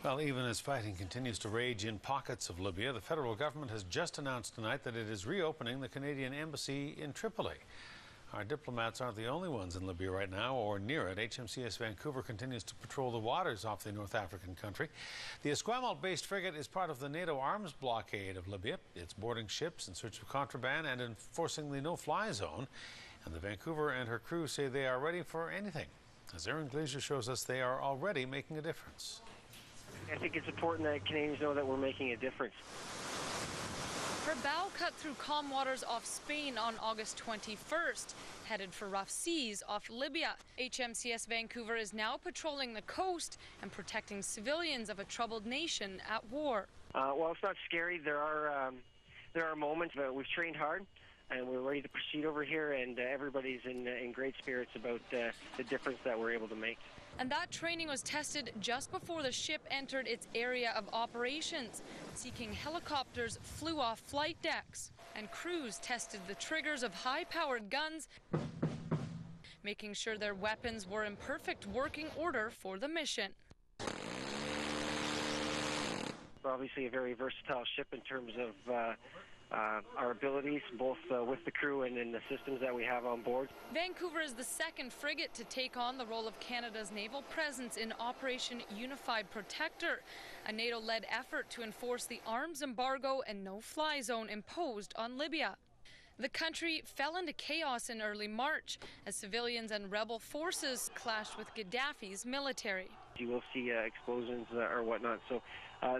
Well, even as fighting continues to rage in pockets of Libya, the federal government has just announced tonight that it is reopening the Canadian embassy in Tripoli. Our diplomats aren't the only ones in Libya right now or near it. HMCS Vancouver continues to patrol the waters off the North African country. The Esquimalt-based frigate is part of the NATO arms blockade of Libya. It's boarding ships in search of contraband and enforcing the no-fly zone. And the Vancouver and her crew say they are ready for anything. As Aaron Glazier shows us, they are already making a difference. I think it's important that Canadians know that we're making a difference. Her bow cut through calm waters off Spain on August 21st, headed for rough seas off Libya. HMCS Vancouver is now patrolling the coast and protecting civilians of a troubled nation at war. Well, it's not scary. There are moments that we've trained hard, and we're ready to proceed over here, and everybody's in great spirits about the difference that we're able to make. And that training was tested just before the ship entered its area of operations. Seeking helicopters flew off flight decks, and crews tested the triggers of high-powered guns, making sure their weapons were in perfect working order for the mission. Obviously a very versatile ship in terms of our abilities, both with the crew and in the systems that we have on board. Vancouver is the second frigate to take on the role of Canada's naval presence in Operation Unified Protector, a NATO-led effort to enforce the arms embargo and no-fly zone imposed on Libya. The country fell into chaos in early March as civilians and rebel forces clashed with Gadhafi's military. You will see explosions or whatnot. So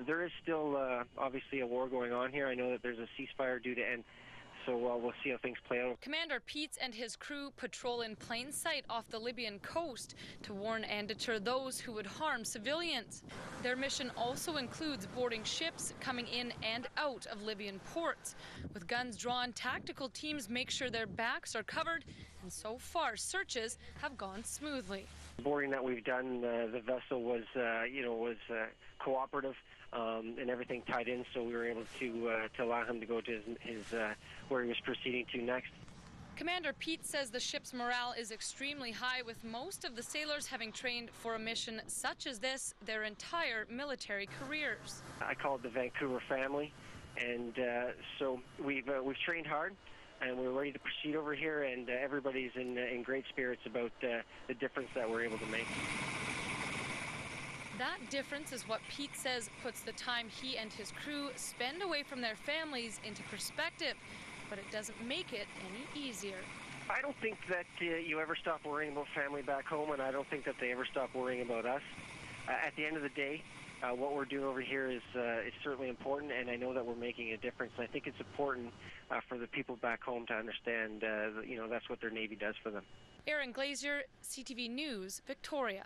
there is still obviously a war going on here. I know that there's a ceasefire due to end. So we'll see how things play out. Commander Peats and his crew patrol in plain sight off the Libyan coast to warn and deter those who would harm civilians. Their mission also includes boarding ships coming in and out of Libyan ports. With guns drawn, tactical teams make sure their backs are covered, and so far searches have gone smoothly. The boarding that we've done, the vessel was cooperative. And everything tied in, so we were able to allow him to go to his where he was proceeding to next. Commander Peats says the ship's morale is extremely high, with most of the sailors having trained for a mission such as this their entire military careers. I call it the Vancouver family, and so we've trained hard, and we're ready to proceed over here, and everybody's in great spirits about the difference that we're able to make. That difference is what Pete says puts the time he and his crew spend away from their families into perspective, but it doesn't make it any easier. I don't think that you ever stop worrying about family back home, and I don't think that they ever stop worrying about us. At the end of the day, what we're doing over here is certainly important, and I know that we're making a difference. I think it's important for the people back home to understand, that's what their Navy does for them. Aaron Glazier, CTV News, Victoria.